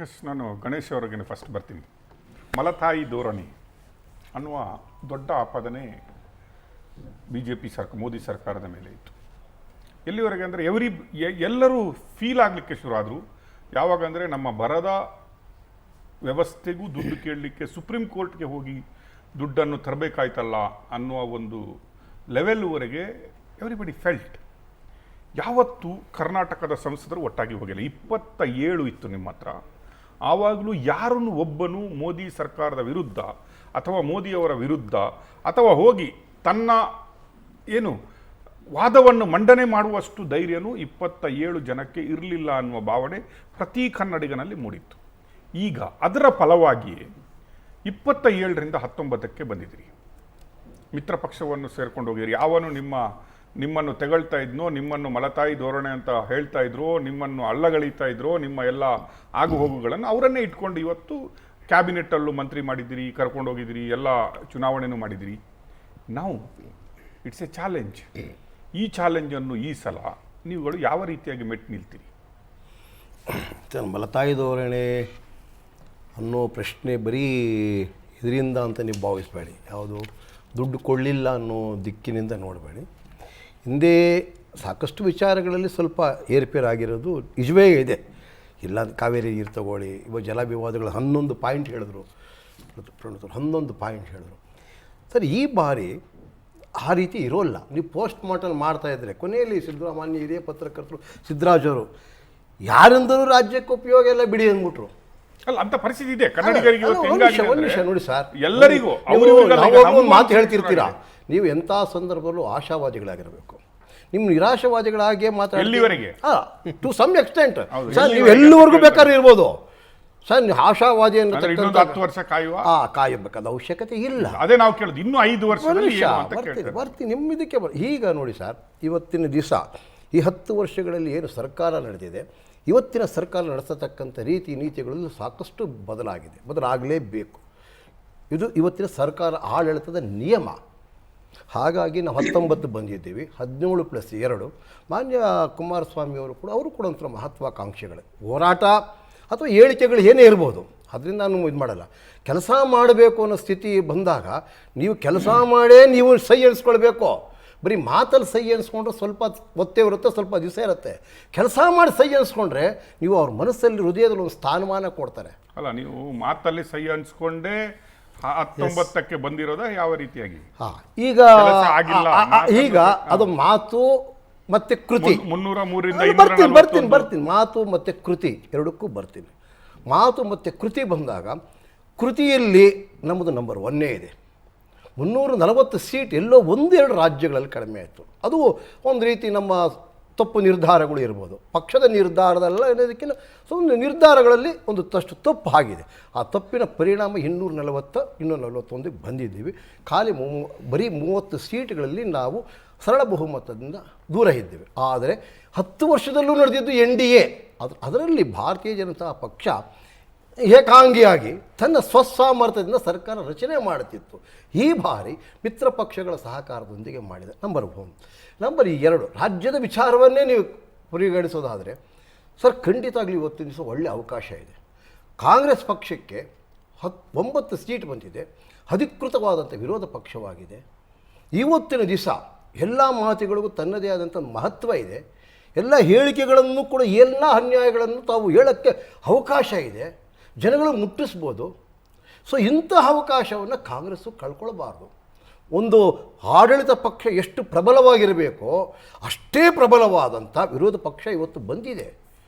S, ನಾನು ಗಣೇಶ್ ಅವರಿಗೆ first ಬರ್ತೀನಿ. ಮಲತಾಯಿ ಧೋರಣೆ ಅನ್ನುವ ದೊಡ್ಡ ಆಪಾದನೆ BJP ಮೋದಿ ಸರ್ಕಾರದ ಮೇಲೆ ಇತ್ತು. ಎಲ್ಲಿವರೆಗೆ ಅಂದರೆ ಎಲ್ಲರೂ ಫೀಲ್ ಆಗಲಿಕ್ಕೆ ಶುರು ಆದರು ಯಾವಾಗ ಅಂದರೆ ನಮ್ಮ ಬರದ ವ್ಯವಸ್ಥೆಗೂ ದುಡ್ಡು ಕೇಳಲಿಕ್ಕೆ ಸುಪ್ರೀಂ ಕೋರ್ಟ್ಗೆ ಹೋಗಿ ದುಡ್ಡನ್ನು ತರಬೇಕಾಯ್ತಲ್ಲ ಅನ್ನುವ ಒಂದು ಲೆವೆಲ್ವರೆಗೆ ಎವ್ರಿಬಡಿ ಫೆಲ್ಟ್. ಯಾವತ್ತೂ ಕರ್ನಾಟಕದ ಸಂಸದರು ಒಟ್ಟಾಗಿ ಹೋಗಿಲ್ಲ. 27 ಇತ್ತು ನಿಮ್ಮ ಹತ್ರ. ಆವಾಗಲೂ ಯಾರನ್ನು ಒಬ್ಬನು ಮೋದಿ ಸರ್ಕಾರದ ವಿರುದ್ಧ ಅಥವಾ ಮೋದಿಯವರ ವಿರುದ್ಧ ಅಥವಾ ಹೋಗಿ ತನ್ನ ವಾದವನ್ನು ಮಂಡನೆ ಮಾಡುವಷ್ಟು ಧೈರ್ಯನೂ 27 ಜನಕ್ಕೆ ಇರಲಿಲ್ಲ ಅನ್ನುವ ಭಾವನೆ ಪ್ರತಿ ಕನ್ನಡಿಗನಲ್ಲಿ ಮೂಡಿತ್ತು. ಈಗ ಅದರ ಫಲವಾಗಿಯೇ 27ರಿಂದ 19ಕ್ಕೆ ಬಂದಿದ್ದೀರಿ. ಮಿತ್ರ ಪಕ್ಷವನ್ನು ಸೇರ್ಕೊಂಡು ಹೋಗಿರಿ. ಯಾವನು ನಿಮ್ಮನ್ನು ತೆಗಳ್ತಾ ಇದ್ನೋ, ನಿಮ್ಮನ್ನು ಮಲತಾಯಿ ಧೋರಣೆ ಅಂತ ಹೇಳ್ತಾ ಇದ್ರೋ, ನಿಮ್ಮನ್ನು ಅಲ್ಲಗಳಿತಾ ಇದ್ರೋ, ನಿಮ್ಮ ಎಲ್ಲ ಆಗುಹೋಗುಗಳನ್ನು ಅವರನ್ನೇ ಇಟ್ಕೊಂಡು ಇವತ್ತು ಕ್ಯಾಬಿನೆಟ್ಟಲ್ಲೂ ಮಂತ್ರಿ ಮಾಡಿದ್ದೀರಿ, ಕರ್ಕೊಂಡು ಹೋಗಿದ್ದೀರಿ, ಎಲ್ಲ ಚುನಾವಣೆನೂ ಮಾಡಿದ್ದೀರಿ. ನಾವು ಇಟ್ಸ್ ಎ ಚಾಲೆಂಜ್. ಈ ಚಾಲೆಂಜನ್ನು ಈ ಸಲ ನೀವುಗಳು ಯಾವ ರೀತಿಯಾಗಿ ಮೆಟ್ಟು ನಿಲ್ತೀರಿ? ಮಲತಾಯಿ ಧೋರಣೆ ಅನ್ನೋ ಪ್ರಶ್ನೆ ಬರೀ ಇದರಿಂದ ಅಂತ ನೀವು ಭಾವಿಸಬೇಡಿ. ಯಾವುದು ದುಡ್ಡು ಕೊಳ್ಳಿಲ್ಲ ಅನ್ನೋ ದಿಕ್ಕಿನಿಂದ ನೋಡಬೇಡಿ. ಹಿಂದೆ ಸಾಕಷ್ಟು ವಿಚಾರಗಳಲ್ಲಿ ಸ್ವಲ್ಪ ಏರ್ಪೇರಾಗಿರೋದು ನಿಜವೇ ಇದೆ. ಇಲ್ಲ ಕಾವೇರಿ ನೀರು ತಗೊಳ್ಳಿ, ಇವಾಗ ಜಲ ವಿವಾದಗಳು 11 ಪಾಯಿಂಟ್ ಹೇಳಿದ್ರು, 11 ಪಾಯಿಂಟ್ ಹೇಳಿದ್ರು. ಸರ್, ಈ ಬಾರಿ ಆ ರೀತಿ ಇರೋಲ್ಲ. ನೀವು ಪೋಸ್ಟ್ ಮಾರ್ಟಮ್ ಮಾಡ್ತಾಯಿದ್ರೆ ಕೊನೆಯಲ್ಲಿ ಮಾನ್ಯ ಹಿರಿಯ ಪತ್ರಕರ್ತರು ಸಿದ್ದರಾಜವರು ಯಾರೆಂದರೂ ರಾಜ್ಯಕ್ಕೆ ಉಪಯೋಗ ಎಲ್ಲ ಬಿಡಿ ಅಂದ್ಬಿಟ್ರು. ಅಲ್ಲ, ಅಂತ ಪರಿಸ್ಥಿತಿ ಇದೆ ಕನ್ನಡಿಗರಿಗೆ. ಒಂದು ನಿಮಿಷ ನೋಡಿ ಸರ್, ಎಲ್ಲರಿಗೂ ಮಾತು ಹೇಳ್ತಿರ್ತೀರಾ. ನೀವು ಎಂಥ ಸಂದರ್ಭದಲ್ಲೂ ಆಶಾವಾದಿಗಳಾಗಿರಬೇಕು. ನಿಮ್ಮ ನಿರಾಶಾವಾದಿಗಳಾಗಿ ಎಲ್ಲಿವರೆಗೆ ಟು ಸಮ್ ಎಕ್ಸ್ಟೆಂಟ್ ಸರ್, ನೀವು ಎಲ್ಲಿವರೆಗೂ ಬೇಕಾದ್ರೂ ಇರ್ಬೋದು ಸರ್. ನೀವು ಆಶಾವಾದಿ ಅನ್ನೋ 10 ವರ್ಷ ಕಾಯಬೇಕಾದ ಅವಶ್ಯಕತೆ ಇಲ್ಲ. ಅದೇ ನಾವು ಕೇಳೋದು. ಇನ್ನು 5 ವರ್ಷ ಬರ್ತೀನಿ ನಿಮ್ಮ ಇದಕ್ಕೆ ಈಗ ನೋಡಿ ಸರ್, ಇವತ್ತಿನ ದಿವಸ ಈ 10 ವರ್ಷಗಳಲ್ಲಿ ಏನು ಸರ್ಕಾರ ನಡೆದಿದೆ, ಇವತ್ತಿನ ಸರ್ಕಾರ ನಡೆಸತಕ್ಕಂಥ ರೀತಿ ನೀತಿಗಳಲ್ಲೂ ಸಾಕಷ್ಟು ಬದಲಾಗಲೇಬೇಕು. ಇದು ಇವತ್ತಿನ ಸರ್ಕಾರ ಆಡಳಿತದ ನಿಯಮ. ಹಾಗಾಗಿ ನಾವು 19 ಬಂದಿದ್ದೀವಿ, 17+2. ಮಾನ್ಯ ಕುಮಾರಸ್ವಾಮಿಯವರು ಕೂಡ ಒಂಥರ ಮಹತ್ವಾಕಾಂಕ್ಷೆಗಳೇ. ಹೋರಾಟ ಅಥವಾ ಹೇಳಿಕೆಗಳು ಏನೇ ಇರ್ಬೋದು, ಅದರಿಂದ ನಾನು ಇದು ಮಾಡಲ್ಲ. ಕೆಲಸ ಮಾಡಬೇಕು ಅನ್ನೋ ಸ್ಥಿತಿ ಬಂದಾಗ ನೀವು ಕೆಲಸ ಮಾಡೇ ನೀವು ಸೈ ಎಣಿಸ್ಕೊಳ್ಬೇಕು. ಬರೀ ಮಾತಲ್ಲಿ ಸೈ ಎಣಿಸ್ಕೊಂಡ್ರೆ ಸ್ವಲ್ಪ ಒತ್ತೇ ಇರುತ್ತೆ, ಸ್ವಲ್ಪ ದಿವಸ ಇರುತ್ತೆ. ಕೆಲಸ ಮಾಡಿ ಸೈ ಎಣಿಸ್ಕೊಂಡ್ರೆ ನೀವು ಅವ್ರ ಮನಸ್ಸಲ್ಲಿ, ಹೃದಯದಲ್ಲಿ ಒಂದು ಸ್ಥಾನಮಾನ ಕೊಡ್ತಾರೆ. ಅಲ್ಲ, ನೀವು ಮಾತಲ್ಲಿ ಸೈ ಅನ್ಸ್ಕೊಂಡೇ 19ಕ್ಕೆ ಬಂದಿರೋದ ಯಾವ ರೀತಿಯಾಗಿ? ಈಗ ಅದು ಮಾತು ಮತ್ತೆ ಕೃತಿ. 303ರಿಂದ ಬರ್ತೀನಿ. ಮಾತು ಮತ್ತು ಕೃತಿ ಎರಡಕ್ಕೂ ಬರ್ತೀನಿ. ಮಾತು ಮತ್ತು ಕೃತಿ ಬಂದಾಗ ಕೃತಿಯಲ್ಲಿ ನಮ್ಮದು ನಂಬರ್ 1 ಇದೆ. 340 ಸೀಟ್ ಎಲ್ಲೋ 1-2 ರಾಜ್ಯಗಳಲ್ಲಿ ಕಡಿಮೆ ಆಯಿತು. ಅದು ಒಂದು ರೀತಿ ನಮ್ಮ ತಪ್ಪು ನಿರ್ಧಾರಗಳು ಇರ್ಬೋದು. ಪಕ್ಷದ ನಿರ್ಧಾರದಲ್ಲ ಅನ್ನೋದಕ್ಕಿಂತ ನಿರ್ಧಾರಗಳಲ್ಲಿ ಒಂದು ತಪ್ಪು ಆಗಿದೆ. ಆ ತಪ್ಪಿನ ಪರಿಣಾಮ 241 ಬಂದಿದ್ದೀವಿ. ಬರೀ 30 ಸೀಟ್ಗಳಲ್ಲಿ ನಾವು ಸರಳ ಬಹುಮತದಿಂದ ದೂರ ಇದ್ದೇವೆ. ಆದರೆ 10 ವರ್ಷದಲ್ಲೂ ನಡೆದಿದ್ದು NDA. ಅದರಲ್ಲಿ ಭಾರತೀಯ ಜನತಾ ಪಕ್ಷ ಏಕಾಂಗಿಯಾಗಿ ತನ್ನ ಸ್ವಸಾಮರ್ಥ್ಯದಿಂದ ಸರ್ಕಾರ ರಚನೆ ಮಾಡುತ್ತಿತ್ತು. ಈ ಬಾರಿ ಮಿತ್ರ ಪಕ್ಷಗಳ ಸಹಕಾರದೊಂದಿಗೆ ಮಾಡಿದೆ. ನಂಬರ್ 1. ನಂಬರ್ 2, ರಾಜ್ಯದ ವಿಚಾರವನ್ನೇ ನೀವು ಪರಿಗಣಿಸೋದಾದರೆ ಸರ್, ಖಂಡಿತವಾಗ್ಲೂ ಇವತ್ತಿನ ದಿವಸ ಒಳ್ಳೆಯ ಅವಕಾಶ ಇದೆ. ಕಾಂಗ್ರೆಸ್ ಪಕ್ಷಕ್ಕೆ 9 ಸೀಟ್ ಬಂದಿದೆ. ಅಧಿಕೃತವಾದಂಥ ವಿರೋಧ ಪಕ್ಷವಾಗಿದೆ. ಇವತ್ತಿನ ದಿವಸ ಎಲ್ಲ ಮಾತುಗಳಿಗೂ ತನ್ನದೇ ಆದಂಥ ಮಹತ್ವ ಇದೆ. ಎಲ್ಲ ಹೇಳಿಕೆಗಳನ್ನು ಕೂಡ, ಎಲ್ಲ ಅನ್ಯಾಯಗಳನ್ನು ತಾವು ಹೇಳೋಕ್ಕೆ ಅವಕಾಶ ಇದೆ. ಜನಗಳು ಮುಟ್ಟಿಸ್ಬೋದು. ಸೊ ಇಂಥ ಅವಕಾಶವನ್ನು ಕಾಂಗ್ರೆಸ್ಸು ಕಳ್ಕೊಳ್ಬಾರ್ದು. ಒಂದು ಆಡಳಿತ ಪಕ್ಷ ಎಷ್ಟು ಪ್ರಬಲವಾಗಿರಬೇಕೋ ಅಷ್ಟೇ ಪ್ರಬಲವಾದಂಥ ವಿರೋಧ ಪಕ್ಷ ಇವತ್ತು ಬಂದಿದೆ.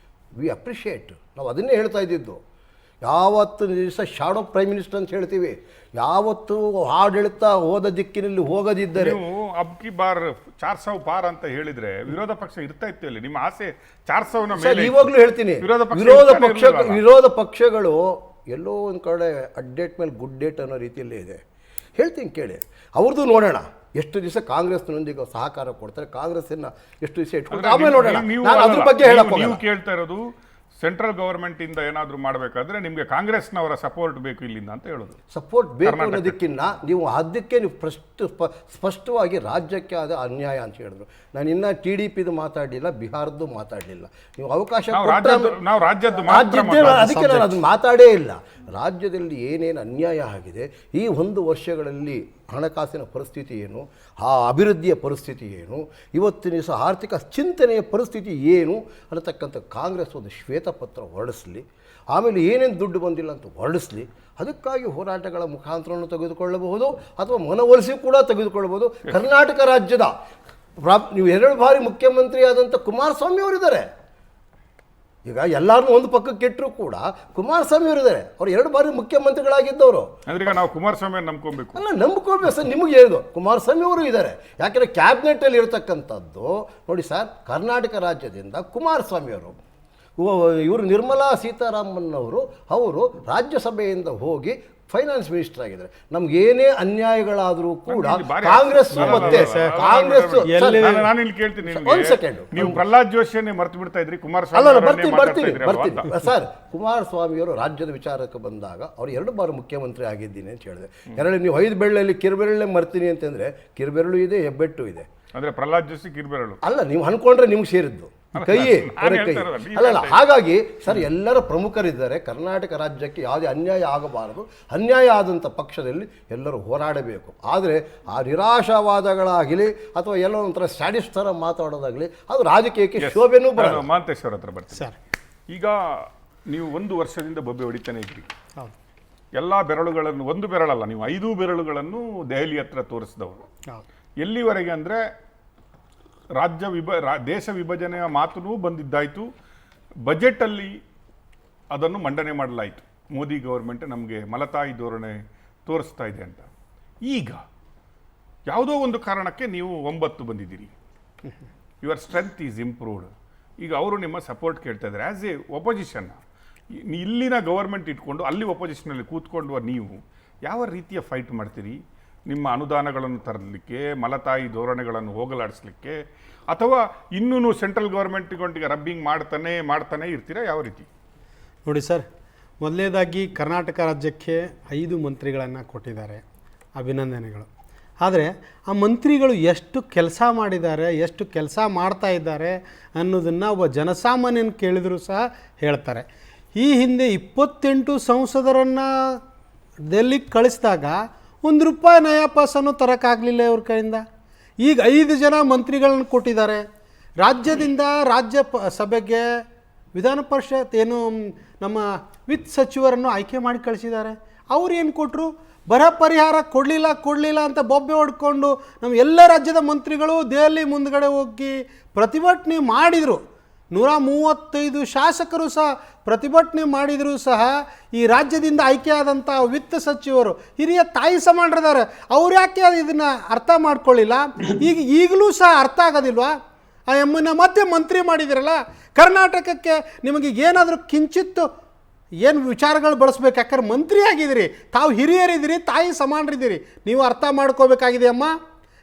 V appreciate. ನಾವು ಅದನ್ನೇ ಹೇಳ್ತಾ ಇದ್ದಿದ್ದು. ಯಾವತ್ತು ದಿವಸ ಶಾಡೋ ಪ್ರೈಮ್ ಮಿನಿಸ್ಟರ್ ಅಂತ ಹೇಳ್ತೀವಿ. ಯಾವತ್ತು ಆಡಳಿತ ಹೋದ ದಿಕ್ಕಿನಲ್ಲಿ ಹೋಗದಿದ್ದರೆ, ಅಬ್ಕಿ ಬಾರ್ 400 ಪಾರ್ ಅಂತ ಹೇಳಿದ್ರೆ ವಿರೋಧ ಪಕ್ಷ ಇರ್ತಾ ಇತ್ತು. ಅಲ್ಲಿ ನಿಮ್ಮ ಆಸೆ 400ನ ಮೇಲೆ. ಇವಾಗಲೂ ಹೇಳ್ತೀನಿ, ವಿರೋಧ ಪಕ್ಷಗಳು ಎಲ್ಲೋ ಒಂದು ಕಡೆ ಅಡ್ಡೇಟ್ ಮೇಲೆ ಗುಡ್ ಡೇಟ್ ಅನ್ನೋ ರೀತಿಯಲ್ಲೇ ಇದೆ. ಹೇಳ್ತೀನಿ ಕೇಳಿ, ಅವ್ರದ್ದು ನೋಡೋಣ ಎಷ್ಟು ದಿವಸ ಕಾಂಗ್ರೆಸ್ನೊಂದಿಗೆ ಸಹಕಾರ ಕೊಡ್ತಾರೆ, ಕಾಂಗ್ರೆಸ್ಸನ್ನು ಎಷ್ಟು ದಿವಸ ಇಟ್ಕೊಳ್ತಾರೆ, ಆಮೇಲೆ ನೋಡೋಣ. ನಾನು ಅದ್ರ ಬಗ್ಗೆ ಹೇಳಕ್ಕೆ ನೀವು ಕೇಳ್ತಾ ಇರೋದು ಸೆಂಟ್ರಲ್ ಗವರ್ಮೆಂಟಿಂದ ಏನಾದರೂ ಮಾಡಬೇಕಾದ್ರೆ ನಿಮಗೆ ಕಾಂಗ್ರೆಸ್ನವರ ಸಪೋರ್ಟ್ ಬೇಕು ಇಲ್ಲಿಂದ ಅಂತ ಹೇಳೋದು. ಸಪೋರ್ಟ್ ಬೇಕು ಅನ್ನೋದಕ್ಕಿಂತ ನೀವು ಅದಕ್ಕೆ ನೀವು ಸ್ಪಷ್ಟವಾಗಿ ರಾಜ್ಯಕ್ಕೆ ಆದ ಅನ್ಯಾಯ ಅಂತ ಹೇಳಿದ್ರು. ನಾನು ಇನ್ನೂ TDPದು ಮಾತಾಡಲಿಲ್ಲ, ಬಿಹಾರದ್ದು ಮಾತಾಡಲಿಲ್ಲ. ನೀವು ಅವಕಾಶ ನಾವು ರಾಜ್ಯದ್ದು ಅದಕ್ಕೆ ನಾನು ಅದನ್ನು ಮಾತಾಡೇ ಇಲ್ಲ. ರಾಜ್ಯದಲ್ಲಿ ಏನೇನು ಅನ್ಯಾಯ ಆಗಿದೆ, ಈ 1 ವರ್ಷಗಳಲ್ಲಿ ಹಣಕಾಸಿನ ಪರಿಸ್ಥಿತಿ ಏನು, ಆ ಅಭಿವೃದ್ಧಿಯ ಪರಿಸ್ಥಿತಿ ಏನು, ಇವತ್ತಿನ ದಿವಸ ಆರ್ಥಿಕ ಚಿಂತನೆಯ ಪರಿಸ್ಥಿತಿ ಏನು ಅನ್ನತಕ್ಕಂಥ ಕಾಂಗ್ರೆಸ್ ಒಂದು ಶ್ವೇತಪತ್ರ ಹೊರಡಿಸಲಿ. ಆಮೇಲೆ ಏನೇನು ದುಡ್ಡು ಬಂದಿಲ್ಲ ಅಂತ ಹೊರಡಿಸಲಿ. ಅದಕ್ಕಾಗಿ ಹೋರಾಟಗಳ ಮುಖಾಂತರವನ್ನು ತೆಗೆದುಕೊಳ್ಳಬಹುದು ಅಥವಾ ಮನವೊಲಿಸಿ ಕೂಡ ತೆಗೆದುಕೊಳ್ಳಬಹುದು. ಕರ್ನಾಟಕ ರಾಜ್ಯದ ನೀವು 2 ಬಾರಿ ಮುಖ್ಯಮಂತ್ರಿ ಆದಂಥ ಕುಮಾರಸ್ವಾಮಿ ಅವರಿದ್ದಾರೆ. ಈಗ ಎಲ್ಲರನ್ನೂ ಒಂದು ಪಕ್ಕಕ್ಕೆ ಇಟ್ಟರು ಕೂಡ ಕುಮಾರಸ್ವಾಮಿ ಅವರಿದ್ದಾರೆ. ಅವ್ರು 2 ಬಾರಿ ಮುಖ್ಯಮಂತ್ರಿಗಳಾಗಿದ್ದವರು. ಅಂದ್ರೆ ನಾವು ಕುಮಾರಸ್ವಾಮಿ ನಂಬ್ಕೊಬೇಕು. ಅಲ್ಲ, ನಂಬ್ಕೊಳ್ಬೇಕು ಸರ್. ನಿಮಗೆ ಹೇಳಿದ್ರು ಕುಮಾರಸ್ವಾಮಿ ಅವರು ಇದ್ದಾರೆ. ಯಾಕೆಂದರೆ ಕ್ಯಾಬಿನೆಟಲ್ಲಿ ಇರತಕ್ಕಂಥದ್ದು ನೋಡಿ ಸರ್, ಕರ್ನಾಟಕ ರಾಜ್ಯದಿಂದ ಕುಮಾರಸ್ವಾಮಿ ಅವರು, ಇವರು ನಿರ್ಮಲಾ ಸೀತಾರಾಮನ್ ಅವರು ರಾಜ್ಯಸಭೆಯಿಂದ ಹೋಗಿ ಫೈನಾನ್ಸ್ ಮಿನಿಸ್ಟರ್ ಆಗಿದ್ದಾರೆ. ನಮ್ಗೆ ಏನೇ ಅನ್ಯಾಯಗಳಾದರೂ ಕೂಡ ಕಾಂಗ್ರೆಸ್ ಮತ್ತೆ ಕಾಂಗ್ರೆಸ್ ನಾನು ಇಲ್ಲಿ ಕೇಳ್ತೀನಿ, ಒಂದು ಸೆಕೆಂಡ್, ನೀವು ಪ್ರಹ್ಲಾದ್ ಜೋಶಿಯನ್ನೇ ಮರ್ತು ಬಿಡ್ತಾ ಇದ್ರಿ, ಕುಮಾರಸ್ವಾಮಿ ಅಲ್ಲ ಬರ್ತೀನಿ ಸರ್. ಕುಮಾರಸ್ವಾಮಿ ಅವರು ರಾಜ್ಯದ ವಿಚಾರಕ್ಕೆ ಬಂದಾಗ ಅವ್ರು 2 ಬಾರಿ ಮುಖ್ಯಮಂತ್ರಿ ಆಗಿದ್ದೀನಿ ಅಂತ ಹೇಳಿದೆ. ನೀವು 5 ಬೆರಳಲ್ಲಿ ಕಿರುಬೆರಳೇ ಮರ್ತೀನಿ ಅಂತಂದ್ರೆ ಕಿರುಬೆರಳು ಇದೆ, ಹೆಬ್ಬೆಟ್ಟು ಇದೆ. ಅಂದ್ರೆ ಪ್ರಹ್ಲಾದ್ ಜೋಶಿ ಕಿರುಬೆರಳು ಅಲ್ಲ, ನೀವು ಅನ್ಕೊಂಡ್ರೆ ನಿಮ್ಗೆ ಸೇರಿದ್ದು ಕೈ ಅಲ್ಲ. ಹಾಗಾಗಿ ಸರ್, ಎಲ್ಲರ ಪ್ರಮುಖರಿದ್ದಾರೆ. ಕರ್ನಾಟಕ ರಾಜ್ಯಕ್ಕೆ ಯಾವುದೇ ಅನ್ಯಾಯ ಆಗಬಾರದು. ಅನ್ಯಾಯ ಆದಂಥ ಪಕ್ಷದಲ್ಲಿ ಎಲ್ಲರೂ ಹೋರಾಡಬೇಕು. ಆದರೆ ಆ ನಿರಾಶಾವಾದಗಳಾಗಲಿ ಅಥವಾ ಎಲ್ಲೋ ಒಂಥರ ಸ್ಟ್ಯಾಟಿಸ್ಟ್ ಥರ ಮಾತಾಡೋದಾಗಲಿ ಅದು ರಾಜಕೀಯಕ್ಕೆ ಶೋಭೆನೂ ಬರಲ್ಲ. ಮಹಾಂತೇಶ್ವರ ಹತ್ರ ಬರ್ತೀನಿ ಸರ್. ಈಗ ನೀವು 1 ವರ್ಷದಿಂದ ಬೊಬ್ಬೆ ಹೊಡಿತಾನೆ ಇದ್ರಿ. ಎಲ್ಲ ಬೆರಳುಗಳನ್ನು, 1 ಬೆರಳಲ್ಲ, ನೀವು 5 ಬೆರಳುಗಳನ್ನು ದೆಹಲಿ ಹತ್ರ ತೋರಿಸಿದವರು. ಎಲ್ಲಿವರೆಗೆ ಅಂದರೆ ದೇಶ ವಿಭಜನೆಯ ಮಾತೂ ಬಂದಿದ್ದಾಯಿತು, ಬಜೆಟಲ್ಲಿ ಅದನ್ನು ಮಂಡನೆ ಮಾಡಲಾಯಿತು. ಮೋದಿ ಗೌರ್ಮೆಂಟ್ ನಮಗೆ ಮಲತಾಯಿ ಧೋರಣೆ ತೋರಿಸ್ತಾ ಇದೆ ಅಂತ. ಈಗ ಯಾವುದೋ ಒಂದು ಕಾರಣಕ್ಕೆ ನೀವು 9 ಬಂದಿದ್ದೀರಿ. Your strength is improved. ಈಗ ಅವರು ನಿಮ್ಮ ಸಪೋರ್ಟ್ ಕೇಳ್ತಾ ಇದ್ದಾರೆ ಆ್ಯಸ್ ಎ ಒಪೋಸಿಷನ್. ಇಲ್ಲಿನ ಗವರ್ಮೆಂಟ್ ಇಟ್ಕೊಂಡು ಅಲ್ಲಿ ಒಪೋಸಿಷನಲ್ಲಿ ಕೂತ್ಕೊಂಡು ನೀವು ಯಾವ ರೀತಿಯ ಫೈಟ್ ಮಾಡ್ತೀರಿ? ನಿಮ್ಮ ಅನುದಾನಗಳನ್ನು ತರಲಿಕ್ಕೆ, ಮಲತಾಯಿ ಧೋರಣೆಗಳನ್ನು ಹೋಗಲಾಡಿಸ್ಲಿಕ್ಕೆ, ಅಥವಾ ಇನ್ನೂ ಸೆಂಟ್ರಲ್ ಗೌರ್ಮೆಂಟ್ಗೊಂಡಿಗೆ ರಬ್ಬಿಂಗ್ ಮಾಡ್ತಾನೆ ಇರ್ತೀರಾ? ಯಾವ ರೀತಿ ನೋಡಿ ಸರ್, ಮೊದಲನೇದಾಗಿ ಕರ್ನಾಟಕ ರಾಜ್ಯಕ್ಕೆ 5 ಮಂತ್ರಿಗಳನ್ನು ಕೊಟ್ಟಿದ್ದಾರೆ, ಅಭಿನಂದನೆಗಳು. ಆದರೆ ಆ ಮಂತ್ರಿಗಳು ಎಷ್ಟು ಕೆಲಸ ಮಾಡಿದ್ದಾರೆ, ಎಷ್ಟು ಕೆಲಸ ಮಾಡ್ತಾ ಇದ್ದಾರೆ ಅನ್ನೋದನ್ನು ಒಬ್ಬ ಜನಸಾಮಾನ್ಯನ ಕೇಳಿದರೂ ಸಹ ಹೇಳ್ತಾರೆ. ಈ ಹಿಂದೆ 28 ಸಂಸದರನ್ನು ಡೆಲ್ಲಿಗೆ ಕಳಿಸಿದಾಗ ₹1 ನಯಾ ಪಾಸನ್ನು ತರೋಕ್ಕಾಗಲಿಲ್ಲ ಇವ್ರ ಕೈಯಿಂದ. ಈಗ 5 ಜನ ಮಂತ್ರಿಗಳನ್ನು ಕೊಟ್ಟಿದ್ದಾರೆ. ರಾಜ್ಯದಿಂದ ರಾಜ್ಯ ಸಭೆಗೆ ವಿಧಾನ ಪರಿಷತ್ ಏನು ನಮ್ಮ ವಿತ್ತ ಸಚಿವರನ್ನು ಆಯ್ಕೆ ಮಾಡಿ ಕಳಿಸಿದ್ದಾರೆ. ಅವ್ರು ಏನು ಕೊಟ್ಟರು? ಬರ ಪರಿಹಾರ ಕೊಡಲಿಲ್ಲ ಅಂತ ಬೊಬ್ಬೆ ಹೊಡ್ಕೊಂಡು ನಮ್ಮ ಎಲ್ಲ ರಾಜ್ಯದ ಮಂತ್ರಿಗಳು ದೆಹಲಿ ಮುಂದ್ಗಡೆ ಹೋಗಿ ಪ್ರತಿಭಟನೆ ಮಾಡಿದರು. 135 ಶಾಸಕರು ಸಹ ಪ್ರತಿಭಟನೆ ಮಾಡಿದರೂ ಸಹ ಈ ರಾಜ್ಯದಿಂದ ಆಯ್ಕೆಯಾದಂಥ ವಿತ್ತ ಸಚಿವರು ಹಿರಿಯ ತಾಯಿ ಸಮಾನರಿದ್ದಾರೆ. ಅವ್ರು ಯಾಕೆ ಇದನ್ನು ಅರ್ಥ ಮಾಡ್ಕೊಳ್ಳಿಲ್ಲ? ಈಗಲೂ ಸಹ ಅರ್ಥ ಆಗೋದಿಲ್ವಾ? ಆ ಎಮ್ಮನ್ನ ಮತ್ತೆ ಮಂತ್ರಿ ಮಾಡಿದಿರಲ್ಲ, ಕರ್ನಾಟಕಕ್ಕೆ ನಿಮಗೆ ಏನಾದರೂ ಕಿಂಚಿತ್ತು ಏನು ವಿಚಾರಗಳು ಬಳಸ್ಬೇಕು? ಯಾಕಂದ್ರೆ ಮಂತ್ರಿ ಆಗಿದ್ದೀರಿ, ತಾವು ಹಿರಿಯರಿದ್ದೀರಿ, ತಾಯಿ ಸಮಾನರಿದ್ದೀರಿ. ನೀವು ಅರ್ಥ ಮಾಡ್ಕೋಬೇಕಾಗಿದೆ ಅಮ್ಮ.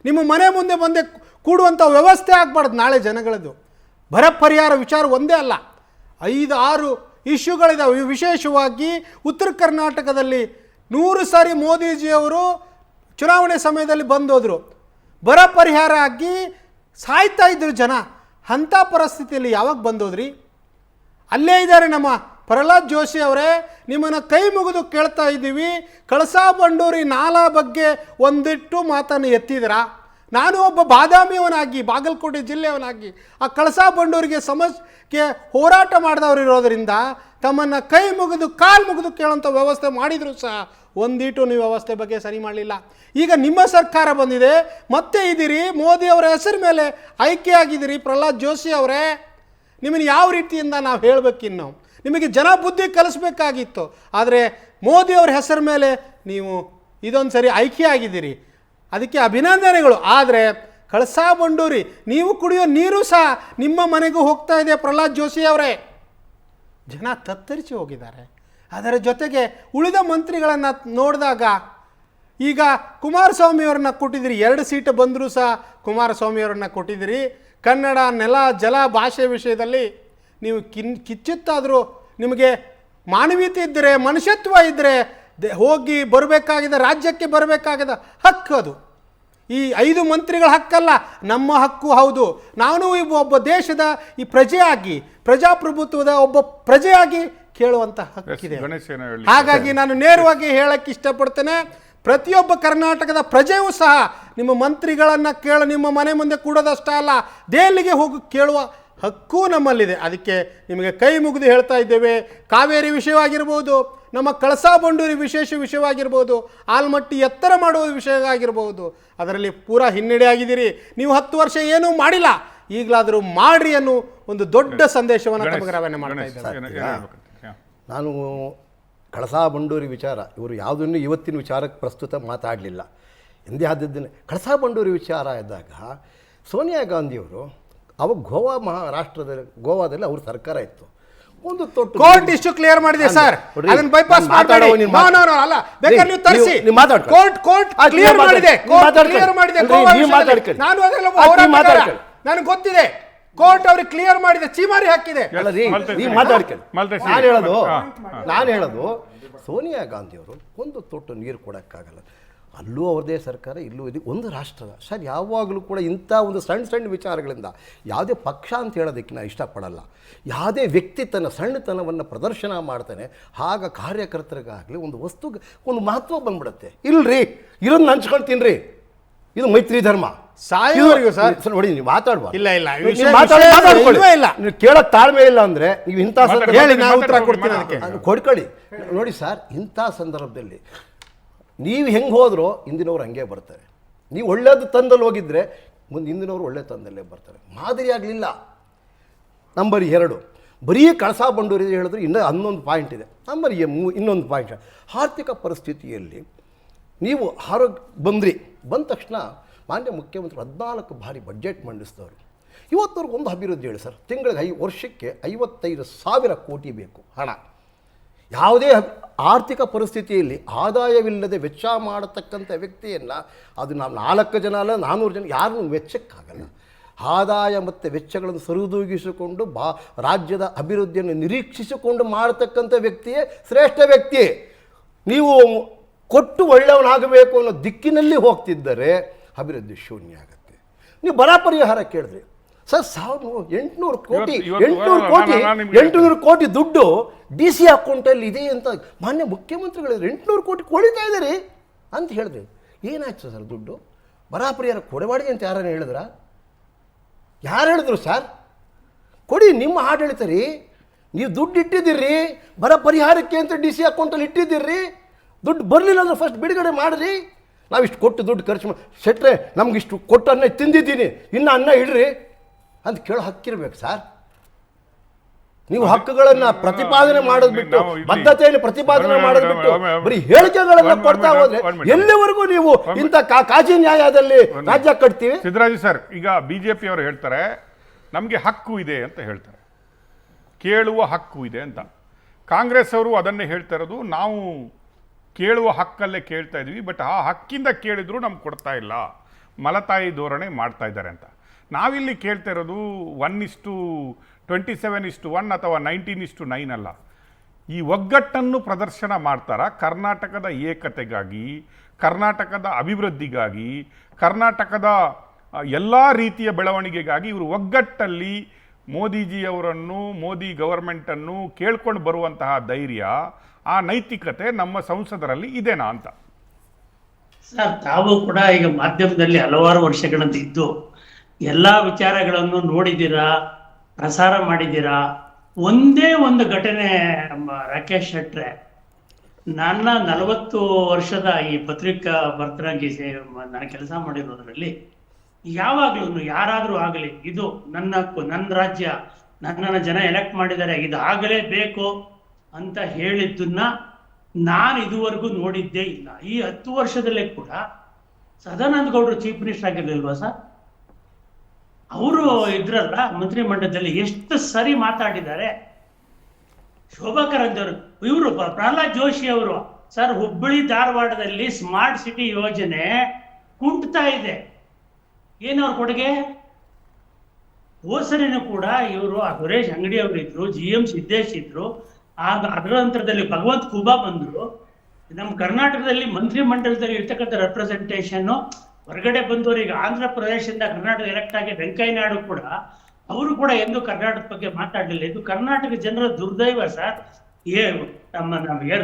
ನಿಮ್ಮ ಮನೆ ಮುಂದೆ ಬಂದೆ ಕೂಡುವಂಥ ವ್ಯವಸ್ಥೆ ಆಗಬಾರ್ದು ನಾಳೆ ಜನಗಳದ್ದು. ಬರ ಪರಿಹಾರ ವಿಚಾರ ಒಂದೇ ಅಲ್ಲ, 5-6 ಇಶ್ಯೂಗಳಿದಾವೆ. ವಿಶೇಷವಾಗಿ ಉತ್ತರ ಕರ್ನಾಟಕದಲ್ಲಿ 100 ಸಾರಿ ಮೋದಿಜಿಯವರು ಚುನಾವಣೆ ಸಮಯದಲ್ಲಿ ಬಂದೋದ್ರು. ಬರ ಪರಿಹಾರ ಆಗಿ ಸಾಯ್ತಾ ಇದ್ರು ಜನ. ಅಂಥ ಪರಿಸ್ಥಿತಿಯಲ್ಲಿ ಯಾವಾಗ ಬಂದೋದ್ರಿ? ಅಲ್ಲೇ ಇದ್ದಾರೆ ನಮ್ಮ ಪ್ರಹ್ಲಾದ್ ಜೋಶಿ ಅವರೇ, ನಿಮ್ಮನ್ನು ಕೈ ಮುಗಿದು ಕೇಳ್ತಾ ಇದ್ದೀವಿ. ಕಳಸಾ ಬಂಡೂರಿ ನಾಲಾ ಬಗ್ಗೆ ಒಂದಿಟ್ಟು ಮಾತನ್ನು ಎತ್ತಿದಿರಾ? ನಾನು ಒಬ್ಬ ಬಾದಾಮಿಯವನಾಗಿ, ಬಾಗಲಕೋಟೆ ಜಿಲ್ಲೆಯವನಾಗಿ ಆ ಕಳಸಾ ಬಂಡೂರಿಗೆ ಸಮಸ್ಯೆಗೆ ಹೋರಾಟ ಮಾಡಿದವರು ಇರೋದರಿಂದ ತಮ್ಮನ್ನು ಕೈ ಮುಗಿದು ಕಾಲು ಮುಗಿದು ಕೇಳೋಂಥ ವ್ಯವಸ್ಥೆ ಮಾಡಿದರೂ ಸಹ ಒಂದೀಟು ನೀವು ವ್ಯವಸ್ಥೆ ಬಗ್ಗೆ ಸರಿ ಮಾಡಲಿಲ್ಲ. ಈಗ ನಿಮ್ಮ ಸರ್ಕಾರ ಬಂದಿದೆ, ಮತ್ತೆ ಇದ್ದೀರಿ, ಮೋದಿಯವರ ಹೆಸರು ಮೇಲೆ ಆಯ್ಕೆಯಾಗಿದ್ದೀರಿ. ಪ್ರಹ್ಲಾದ್ ಜೋಶಿ ಅವರೇ, ನಿಮ್ಮನ್ನು ಯಾವ ರೀತಿಯಿಂದ ನಾವು ಹೇಳಬೇಕಿನ್ನು? ನಿಮಗೆ ಜನ ಬುದ್ಧಿ ಕಲಿಸ್ಬೇಕಾಗಿತ್ತು. ಆದರೆ ಮೋದಿಯವರ ಹೆಸರ ಮೇಲೆ ನೀವು ಇದೊಂದು ಸರಿ ಆಯ್ಕೆಯಾಗಿದ್ದೀರಿ, ಅದಕ್ಕೆ ಅಭಿನಂದನೆಗಳು. ಆದರೆ ಕಳಸಾ ಬಂಡೂರಿ ನೀವು ಕುಡಿಯೋ ನೀರು ಸಹ ನಿಮ್ಮ ಮನೆಗೂ ಹೋಗ್ತಾ ಇದೆ ಪ್ರಹ್ಲಾದ್ ಜೋಶಿ ಅವರೇ. ಜನ ತತ್ತರಿಸಿ ಹೋಗಿದ್ದಾರೆ. ಅದರ ಜೊತೆಗೆ ಉಳಿದ ಮಂತ್ರಿಗಳನ್ನು ನೋಡಿದಾಗ ಈಗ ಕುಮಾರಸ್ವಾಮಿಯವ್ರನ್ನ ಕೊಟ್ಟಿದ್ದೀರಿ, 2 ಸೀಟ್ ಬಂದರೂ ಸಹ ಕುಮಾರಸ್ವಾಮಿಯವ್ರನ್ನ ಕೊಟ್ಟಿದ್ದೀರಿ. ಕನ್ನಡ ನೆಲ ಜಲ ಭಾಷೆ ವಿಷಯದಲ್ಲಿ ನೀವು ಕಿಚ್ಚಿತ್ತಾದರೂ ನಿಮಗೆ ಮಾನವೀಯತೆ ಇದ್ದರೆ, ಮನುಷ್ಯತ್ವ ಇದ್ದರೆ ಹೋಗಿ ಬರಬೇಕಾಗಿದೆ, ರಾಜ್ಯಕ್ಕೆ ಬರಬೇಕಾಗಿದೆ ಹಕ್ಕು ಅದು. ಈ 5 ಮಂತ್ರಿಗಳ ಹಕ್ಕಲ್ಲ, ನಮ್ಮ ಹಕ್ಕು ಹೌದು. ನಾನು ಒಬ್ಬ ದೇಶದ ಈ ಪ್ರಜೆಯಾಗಿ, ಪ್ರಜಾಪ್ರಭುತ್ವದ ಒಬ್ಬ ಪ್ರಜೆಯಾಗಿ ಕೇಳುವಂಥ ಹಕ್ಕಿದೆ. ಹಾಗಾಗಿ ನಾನು ನೇರವಾಗಿ ಹೇಳಕ್ಕೆ ಇಷ್ಟಪಡ್ತೇನೆ, ಪ್ರತಿಯೊಬ್ಬ ಕರ್ನಾಟಕದ ಪ್ರಜೆಯೂ ಸಹ ನಿಮ್ಮ ಮಂತ್ರಿಗಳನ್ನು ನಿಮ್ಮ ಮನೆ ಮುಂದೆ ಕೂಡೋದಷ್ಟೇ ಅಲ್ಲ, ದೆಹಲಿಗೆ ಹೋಗಿ ಕೇಳುವ ಹಕ್ಕೂ ನಮ್ಮಲ್ಲಿದೆ. ಅದಕ್ಕೆ ನಿಮಗೆ ಕೈ ಮುಗಿದು ಹೇಳ್ತಾ ಇದ್ದೇವೆ. ಕಾವೇರಿ ವಿಷಯವಾಗಿರ್ಬೋದು, ನಮ್ಮ ಕಳಸಾ ಬಂಡೂರಿ ವಿಷಯವಾಗಿರ್ಬೋದು, ಆಲ್ಮಟ್ಟಿ ಎತ್ತರ ಮಾಡುವ ವಿಷಯ ಆಗಿರ್ಬೋದು, ಅದರಲ್ಲಿ ಪೂರಾ ಹಿನ್ನಡೆ ಆಗಿದ್ದೀರಿ. ನೀವು 10 ವರ್ಷ ಏನೂ ಮಾಡಿಲ್ಲ, ಈಗಲಾದರೂ ಮಾಡ್ರಿ ಅನ್ನೋ ಒಂದು ದೊಡ್ಡ ಸಂದೇಶವನ್ನು ತಮಗೆ ರವಾನೆ ಮಾಡ್ತಾ ಇದ್ದೇವೆ. ನಾನು ಕಳಸಾ ಬಂಡೂರಿ ವಿಚಾರ ಇವರು ಯಾವುದನ್ನು ಇವತ್ತಿನ ವಿಚಾರಕ್ಕೆ ಪ್ರಸ್ತುತ ಮಾತಾಡಲಿಲ್ಲ. ಎಂದೇ ಆದದ್ದನ್ನೇ ಕಳಸಾ ಬಂಡೂರಿ ವಿಚಾರ ಇದ್ದಾಗ ಸೋನಿಯಾ ಗಾಂಧಿಯವರು ಅವಾಗ ಗೋವಾದಲ್ಲಿ ಅವ್ರ ಸರ್ಕಾರ ಇತ್ತು. ಒಂದು ಕೋರ್ಟ್ ಇಷ್ಟು ಕ್ಲಿಯರ್ ಮಾಡಿದೆ ಸರ್, ಅದನ್ನ ಬೈಪಾಸ್ ಮಾಡಬೇಡಿ. ಅಲ್ಲ, ಬೇಕಾದ್ರೆ ನೀವು ತರಿಸಿ, ಕೋರ್ಟ್ ಕ್ಲಿಯರ್ ಮಾಡಿದೆ, ನಾನು ಅದೆಲ್ಲ ಹೋರಾಟಗಾರ, ನನಗೆ ಗೊತ್ತಿದೆ. ಕೋರ್ಟ್ ಅವ್ರಿಗೆ ಕ್ಲಿಯರ್ ಮಾಡಿದೆ, ಚೀಮಾರಿ ಹಾಕಿದೆ. ನಾನು ಹೇಳೋದು ಸೋನಿಯಾ ಗಾಂಧಿಯವರು ಒಂದು ತೊಟ್ಟು ನೀರು ಕೊಡೋಕ್ಕಾಗಲ್ಲ. ಅಲ್ಲೂ ಅವ್ರದೇ ಸರ್ಕಾರ, ಇಲ್ಲೂ ಇದೆ, ಒಂದು ರಾಷ್ಟ್ರದ ಸರ್. ಯಾವಾಗಲೂ ಕೂಡ ಇಂಥ ಒಂದು ಸಣ್ಣ ವಿಚಾರಗಳಿಂದ ಯಾವುದೇ ಪಕ್ಷ ಅಂತ ಹೇಳೋದಕ್ಕೆ ನಾನು ಇಷ್ಟಪಡಲ್ಲ. ಯಾವುದೇ ವ್ಯಕ್ತಿ ತನ್ನ ಸಣ್ಣತನವನ್ನು ಪ್ರದರ್ಶನ ಮಾಡ್ತಾನೆ, ಆಗ ಕಾರ್ಯಕರ್ತರಿಗಾಗಲಿ ಒಂದು ವಸ್ತುಗೆ ಒಂದು ಮಹತ್ವ ಬಂದ್ಬಿಡುತ್ತೆ. ಇಲ್ರಿ, ಇರೋದನ್ನ ಹಂಚ್ಕೊಳ್ತೀನಿ, ಇದು ಮೈತ್ರಿ ಧರ್ಮ. ಸಾಯೋವರೆಗೂ ಸರ್ ನೋಡಿ, ನೀವು ಮಾತಾಡುವ ಇಲ್ಲ ನೀವು ಕೇಳೋ ತಾಳ್ಮೆ ಇಲ್ಲ ಅಂದರೆ ನೀವು ಇಂಥ ಕೊಡ್ಕೊಳ್ಳಿ. ನೋಡಿ ಸರ್, ಇಂಥ ಸಂದರ್ಭದಲ್ಲಿ ನೀವು ಹೆಂಗೆ ಹೋದ್ರೋ ಹಿಂದಿನವ್ರು ಹಂಗೆ ಬರ್ತಾರೆ. ನೀವು ಒಳ್ಳೇದು ತಂದಲ್ಲಿ ಹೋಗಿದ್ರೆ ಮುಂದೆ ಹಿಂದಿನವರು ಒಳ್ಳೆ ತಂದಲ್ಲೇ ಬರ್ತಾರೆ. ಮಾದರಿ ಆಗಲಿಲ್ಲ. ನಂಬರ್ 2, ಬರೀ ಕಳಸಾ ಬಂಡೂರಿ ಹೇಳಿದ್ರೆ ಇನ್ನೂ 11 ಪಾಯಿಂಟ್ ಇದೆ. ನಂಬರ್ ಇನ್ನೊಂದು ಪಾಯಿಂಟ್, ಆರ್ಥಿಕ ಪರಿಸ್ಥಿತಿಯಲ್ಲಿ ನೀವು ಬಂದ ತಕ್ಷಣ ಮಾನ್ಯ ಮುಖ್ಯಮಂತ್ರಿ 14 ಬಾರಿ ಬಡ್ಜೆಟ್ ಮಂಡಿಸಿದವರು. ಇವತ್ತವ್ರಿಗೆ ಒಂದು ಅಭಿವೃದ್ಧಿ ಹೇಳಿ ಸರ್, ತಿಂಗಳಿಗೆ ವರ್ಷಕ್ಕೆ 55,000 ಕೋಟಿ ಬೇಕು ಹಣ. ಯಾವುದೇ ಆರ್ಥಿಕ ಪರಿಸ್ಥಿತಿಯಲ್ಲಿ ಆದಾಯವಿಲ್ಲದೆ ವೆಚ್ಚ ಮಾಡತಕ್ಕಂಥ ವ್ಯಕ್ತಿಯನ್ನು ಅದು ನಾವು 4 ಜನ ಅಲ್ಲ 400 ಜನ ಯಾರನ್ನೂ ವೆಚ್ಚಕ್ಕಾಗಲ್ಲ. ಆದಾಯ ಮತ್ತು ವೆಚ್ಚಗಳನ್ನು ಸರಿದೂಗಿಸಿಕೊಂಡು ರಾಜ್ಯದ ಅಭಿವೃದ್ಧಿಯನ್ನು ನಿರೀಕ್ಷಿಸಿಕೊಂಡು ಮಾಡತಕ್ಕಂಥ ವ್ಯಕ್ತಿಯೇ ಶ್ರೇಷ್ಠ ವ್ಯಕ್ತಿ. ನೀವು ಕೊಟ್ಟು ಒಳ್ಳೆಯವನಾಗಬೇಕು ಅನ್ನೋ ದಿಕ್ಕಿನಲ್ಲಿ ಹೋಗ್ತಿದ್ದರೆ ಅಭಿವೃದ್ಧಿ ಶೂನ್ಯ ಆಗುತ್ತೆ. ನೀವು ಬರ ಪರಿಹಾರ ಕೇಳಿದ್ರಿ ಸರ್, 800 ಕೋಟಿ ದುಡ್ಡು DC ಅಕೌಂಟಲ್ಲಿ ಇದೆ ಅಂತ ಮಾನ್ಯ ಮುಖ್ಯಮಂತ್ರಿಗಳು 800 ಕೋಟಿ ಕೊಡಿತಾ ಇದ್ದಾರೆ ಅಂತ ಹೇಳಿದ್ರಿ. ಏನಾಯ್ತು ಸರ್ ದುಡ್ಡು? ಬರ ಪರಿಹಾರ ಕೊಡಬಾರ್ದು ಅಂತ ಯಾರನ್ನು ಯಾರು ಹೇಳಿದ್ರು ಸರ್? ಕೊಡಿ, ನಿಮ್ಮ ಆಡಳಿತ ರೀ. ನೀವು ದುಡ್ಡು ಇಟ್ಟಿದ್ದೀರಿ ಬರ ಪರಿಹಾರಕ್ಕೆ ಅಂತ DC ಅಕೌಂಟಲ್ಲಿ ಇಟ್ಟಿದ್ದೀರಿ. ದುಡ್ಡು ಬರಲಿಲ್ಲ ಅಂದ್ರೆ ಫಸ್ಟ್ ಬಿಡುಗಡೆ ಮಾಡಿರಿ. ನಾವಿಷ್ಟು ಕೊಟ್ಟು ದುಡ್ಡು ಖರ್ಚು ಸೆಟ್ರೆ ನಮಗಿಷ್ಟು ಕೊಟ್ಟು ಅನ್ನ ತಿಂದಿದ್ದೀನಿ, ಇನ್ನು ಅನ್ನ ಇಡ್ರಿ ಅಂತ ಕೇಳೋ ಹಕ್ಕಿರ್ಬೇಕು ಸರ್. ನೀವು ಹಕ್ಕುಗಳನ್ನು ಪ್ರತಿಪಾದನೆ ಮಾಡೋದು ಬಿಟ್ಟು, ಬದ್ಧತೆಯನ್ನು ಪ್ರತಿಪಾದನೆ ಮಾಡೋದು ಬಿಟ್ಟು ಬರೀ ಹೇಳಿಕೆಗಳನ್ನು ಕೊಡ್ತಾ ಹೋದ್ರೆ ಎಲ್ಲಿವರೆಗೂ ನೀವು ಇಂಥ ಕಾಜಿ ನ್ಯಾಯದಲ್ಲಿ ರಾಜ್ಯ ಕಟ್ತೀವಿ? ಸಿದ್ದರಾಜು ಸರ್, ಈಗ BJP ಅವರು ಹೇಳ್ತಾರೆ ನಮಗೆ ಹಕ್ಕು ಇದೆ ಅಂತ ಹೇಳ್ತಾರೆ, ಕೇಳುವ ಹಕ್ಕು ಇದೆ ಅಂತ. ಕಾಂಗ್ರೆಸ್ ಅವರು ಅದನ್ನೇ ಹೇಳ್ತಾ ಇರೋದು, ನಾವು ಕೇಳುವ ಹಕ್ಕಲ್ಲೇ ಕೇಳ್ತಾ ಇದ್ವಿ, ಬಟ್ ಆ ಹಕ್ಕಿಂದ ಕೇಳಿದ್ರು ನಮ್ಗೆ ಕೊಡ್ತಾ ಇಲ್ಲ, ಮಲತಾಯಿ ಧೋರಣೆ ಮಾಡ್ತಾ ಇದ್ದಾರೆ ಅಂತ. ನಾವಿಲ್ಲಿ ಕೇಳ್ತಾ ಇರೋದು 1:27:1 ಅಥವಾ 19:9 ಅಲ್ಲ. ಈ ಒಗ್ಗಟ್ಟನ್ನು ಪ್ರದರ್ಶನ ಮಾಡ್ತಾರ ಕರ್ನಾಟಕದ ಏಕತೆಗಾಗಿ, ಕರ್ನಾಟಕದ ಅಭಿವೃದ್ಧಿಗಾಗಿ, ಕರ್ನಾಟಕದ ಎಲ್ಲ ರೀತಿಯ ಬೆಳವಣಿಗೆಗಾಗಿ ಇವರು ಒಗ್ಗಟ್ಟಲ್ಲಿ ಮೋದಿಜಿಯವರನ್ನು, ಮೋದಿ ಗವರ್ಮೆಂಟನ್ನು ಕೇಳ್ಕೊಂಡು ಬರುವಂತಹ ಧೈರ್ಯ, ಆ ನೈತಿಕತೆ ನಮ್ಮ ಸಂಸದರಲ್ಲಿ ಇದೆನಾ ಅಂತ. ಸರ್, ತಾವು ಕೂಡ ಈಗ ಮಾಧ್ಯಮದಲ್ಲಿ ಹಲವಾರು ವರ್ಷಗಳಿಂದ ಇದ್ದು ಎಲ್ಲ ವಿಚಾರಗಳನ್ನು ನೋಡಿದ್ದೀರಾ, ಪ್ರಸಾರ ಮಾಡಿದ್ದೀರಾ. ಒಂದೇ ಒಂದು ಘಟನೆ ರಾಕೇಶ್ ಶೆಟ್ರೆ, ನನ್ನ 40 ವರ್ಷದ ಈ ಪತ್ರಿಕಾ ಬರ್ತನಾಗಿ ನಾನು ಕೆಲಸ ಮಾಡಿರೋದ್ರಲ್ಲಿ ಯಾವಾಗ್ಲೂ ಯಾರಾದ್ರೂ ಆಗಲಿ, ಇದು ನನ್ನ ಹಕ್ಕು, ನನ್ನ ರಾಜ್ಯ, ನನ್ನನ್ನು ಜನ ಎಲೆಕ್ಟ್ ಮಾಡಿದ್ದಾರೆ, ಇದು ಆಗಲೇಬೇಕು ಅಂತ ಹೇಳಿದ್ದನ್ನ ನಾನು ಇದುವರೆಗೂ ನೋಡಿದ್ದೇ ಇಲ್ಲ. ಈ 10 ವರ್ಷದಲ್ಲೇ ಕೂಡ ಸದಾನಂದ ಗೌಡರು ಚೀಫ್ ಮಿನಿಸ್ಟರ್ ಆಗಿರ್ಲಿಲ್ವಾ ಸರ್? ಅವರು ಇದ್ರಲ್ಲ ಮಂತ್ರಿಮಂಡಲದಲ್ಲಿ, ಎಷ್ಟು ಸರಿ ಮಾತಾಡಿದ್ದಾರೆ. ಶೋಭಾ ಕರಂದ್ಲಾಜೆ ಇವರು, ಪ್ರಹ್ಲಾದ್ ಜೋಶಿ ಅವರು ಸರ್, ಹುಬ್ಬಳ್ಳಿ ಧಾರವಾಡದಲ್ಲಿ ಸ್ಮಾರ್ಟ್ ಸಿಟಿ ಯೋಜನೆ ಕುಂಟ್ತಾ ಇದೆ. ಏನವ್ರ ಕೊಡುಗೆ? ಹೋಸರಿನೂ ಕೂಡ ಇವರು ಸುರೇಶ್ ಅಂಗಡಿ ಅವರು ಇದ್ರು, GM ಸಿದ್ದೇಶ್ ಇದ್ರು, ಆಗ ಅದರ ನಂತರದಲ್ಲಿ ಭಗವಂತ ಖೂಬಾ ಬಂದ್ರು. ನಮ್ಮ ಕರ್ನಾಟಕದಲ್ಲಿ ಮಂತ್ರಿ ಮಂಡಲದಲ್ಲಿ ಇರ್ತಕ್ಕಂಥ ರೆಪ್ರೆಸೆಂಟೇಷನ್ ಹೊರಗಡೆ ಬಂದವರಿಗೆ ಆಂಧ್ರ ಪ್ರದೇಶದಿಂದ ಕರ್ನಾಟಕ ಎಲೆಕ್ಟ್ ಆಗಿ ವೆಂಕಯ್ಯ ನಾಯ್ಡು ಕೂಡ ಅವರು ಕೂಡ ಎಂದು ಕರ್ನಾಟಕದ ಬಗ್ಗೆ ಮಾತಾಡಲಿಲ್ಲ. ಇದು ಕರ್ನಾಟಕ ಜನರ ದುರ್ದೈವ ಸರ್. ನಮ್ಮ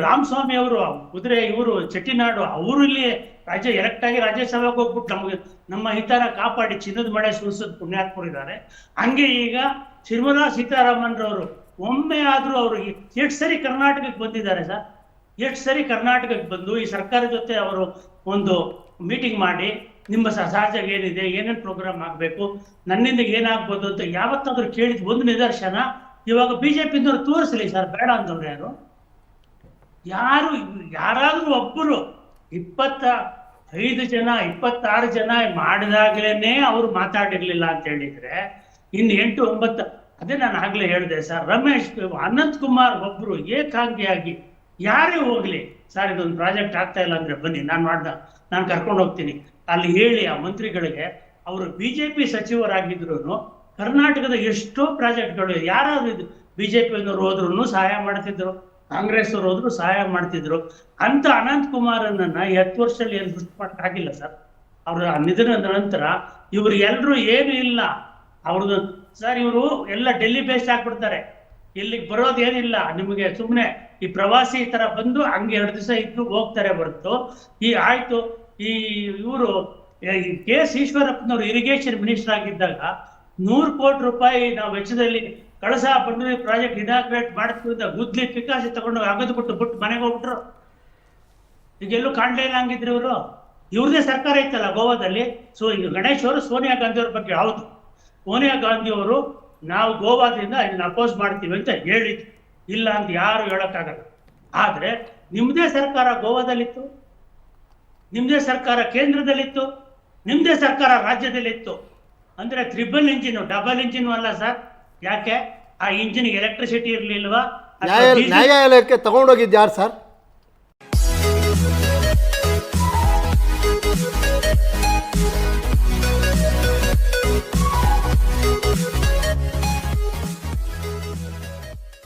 ರಾಮಸ್ವಾಮಿ ಅವರು ಕುದುರೆ ಇವರು ಚೆಟ್ಟಿನಾಡು ಅವರು ಇಲ್ಲಿ ರಾಜ್ಯ ಎಲೆಕ್ಟ್ ಆಗಿ ರಾಜ್ಯಸಭೆಗೆ ಹೋಗ್ಬಿಟ್ಟು ನಮ್ಮ ಹಿತನ ಕಾಪಾಡಿ ಚಿನ್ನದ ಮಳೆ ಸುರಿಸೋದು ಪುಣ್ಯಾತ್ಮರಿದ್ದಾರೆ. ಹಂಗೆ ಈಗ ನಿರ್ಮಲಾ ಸೀತಾರಾಮನ್ ರವರು ಒಮ್ಮೆ ಆದ್ರೂ ಅವರು ಎಷ್ಟು ಸರಿ ಕರ್ನಾಟಕಕ್ಕೆ ಬಂದಿದ್ದಾರೆ ಸರ್? ಎಷ್ಟು ಸರಿ ಕರ್ನಾಟಕಕ್ಕೆ ಬಂದು ಈ ಸರ್ಕಾರದ ಜೊತೆ ಅವರು ಒಂದು ಮೀಟಿಂಗ್ ಮಾಡಿ ನಿಮ್ಮ ಸಹಜ ಏನಿದೆ, ಏನೇನು ಪ್ರೋಗ್ರಾಮ್ ಆಗಬೇಕು, ನನ್ನಿಂದ ಏನಾಗ್ಬೋದು ಅಂತ ಯಾವತ್ತಾದ್ರೂ ಕೇಳಿದ್ ಒಂದು ನಿದರ್ಶನ ಇವಾಗ ಬಿಜೆಪಿಯಿಂದ ತೋರಿಸಲಿ ಸರ್. ಬೇಡ ಅಂತವ್ರು ಯಾರಾದ್ರೂ ಒಬ್ಬರು 25 ಜನ 26 ಜನ ಮಾಡಿದಾಗ್ಲೇನೆ ಅವ್ರು ಮಾತಾಡಿರ್ಲಿಲ್ಲ ಅಂತ ಹೇಳಿದ್ರೆ ಇನ್ನು 8 9 ಅದೇ ನಾನು ಆಗ್ಲೇ ಹೇಳಿದೆ ಸರ್. ರಮೇಶ್ ಅನಂತ್ ಕುಮಾರ್ ಒಬ್ರು ಏಕಾಂಗಿಯಾಗಿ ಯಾರೇ ಹೋಗ್ಲಿ ಸರ್ ಇದೊಂದು ಪ್ರಾಜೆಕ್ಟ್ ಆಗ್ತಾ ಇಲ್ಲ ಅಂದ್ರೆ ಬನ್ನಿ ನಾನು ಕರ್ಕೊಂಡು ಹೋಗ್ತೀನಿ ಅಲ್ಲಿ ಹೇಳಿ ಆ ಮಂತ್ರಿಗಳಿಗೆ. ಅವರು ಬಿಜೆಪಿ ಸಚಿವರಾಗಿದ್ರು ಕರ್ನಾಟಕದ ಎಷ್ಟೋ ಪ್ರಾಜೆಕ್ಟ್ಗಳು ಯಾರಾದ್ರೂ ಬಿಜೆಪಿಯವರು ಹೋದ್ರು ಸಹಾಯ ಮಾಡ್ತಿದ್ರು, ಕಾಂಗ್ರೆಸ್ ಅವರು ಹೋದ್ರು ಸಹಾಯ ಮಾಡ್ತಿದ್ರು. ಅಂತ ಅನಂತ್ ಕುಮಾರನ್ನ 10 ವರ್ಷದಲ್ಲಿ ಏನು ಸೃಷ್ಟಿ ಮಾಡಕ್ಕಾಗಿಲ್ಲ ಸರ್. ಅವ್ರ ನಿಧನದ ನಂತರ ಇವ್ರು ಎಲ್ರು ಏನು ಇಲ್ಲ ಅವ್ರದ್ದು ಸರ್. ಇವರು ಎಲ್ಲ ಡೆಲ್ಲಿ ಬೇಸ್ಡ್ ಆಗ್ಬಿಡ್ತಾರೆ, ಇಲ್ಲಿಗೆ ಬರೋದೇನಿಲ್ಲ. ನಿಮಗೆ ಸುಮ್ಮನೆ ಈ ಪ್ರವಾಸಿ ತರ ಬಂದು ಹಂಗೆ 2 ದಿವಸ ಇದ್ದು ಹೋಗ್ತಾರೆ ಹೊರತು ಆಯ್ತು. ಇವರು KS ಈಶ್ವರಪ್ಪನವರು ಇರಿಗೇಷನ್ ಮಿನಿಸ್ಟರ್ ಆಗಿದ್ದಾಗ 100 ಕೋಟಿ ರೂಪಾಯಿ ನಾವು ವೆಚ್ಚದಲ್ಲಿ ಕಳಸಾ ಬಂಡೂರಿ ಪ್ರಾಜೆಕ್ಟ್ ಇನಾಗ್ರೇಟ್ ಮಾಡ್ತೀವಿ ಅಂತ ಗುದ್ಲಿ ಪಿಕಾಸಿ ತಗೊಂಡು ಅಗದು ಬಿಟ್ಟು ಮನೆಗೆ ಹೋಗ್ಬಿಟ್ರು. ಈಗೆಲ್ಲೂ ಕಾಣ್ಲೇ ಇಲ್ಲ ಹಂಗಿದ್ರು ಇವ್ರದೇ ಸರ್ಕಾರ ಇತ್ತಲ್ಲ ಗೋವಾದಲ್ಲಿ. ಸೊ ಈಗ ಗಣೇಶ್ ಅವರು ಸೋನಿಯಾ ಗಾಂಧಿ ಅವ್ರ ಬಗ್ಗೆ ಹೌದು, ಸೋನಿಯಾ ಗಾಂಧಿ ಅವರು ನಾವು ಗೋವಾದಿಂದ ಇದನ್ನ ಅಪೋಸ್ ಮಾಡ್ತೀವಿ ಅಂತ ಹೇಳಿದ್ರು, ಇಲ್ಲ ಅಂತ ಯಾರು ಹೇಳಕ್ಕಾಗಲ್ಲ. ಆದ್ರೆ ನಿಮ್ದೇ ಸರ್ಕಾರ ಗೋವಾದಲ್ಲಿತ್ತು, ನಿಮ್ದೇ ಸರ್ಕಾರ ಕೇಂದ್ರದಲ್ಲಿತ್ತು, ನಿಮ್ದೇ ಸರ್ಕಾರ ರಾಜ್ಯದಲ್ಲಿತ್ತು. ಅಂದ್ರೆ 3 ಇಂಜಿನ್ ಡಬಲ್ ಇಂಜಿನ್ ಅಲ್ಲ ಸರ್. ಯಾಕೆ ಆ ಇಂಜಿನ್ ಎಲೆಕ್ಟ್ರಿಸಿಟಿ ಇರ್ಲಿಲ್ವಾ? ನ್ಯಾಯಾಲಯಕ್ಕೆ ತಗೊಂಡೋಗಿದ್ದು ಯಾರು ಸರ್?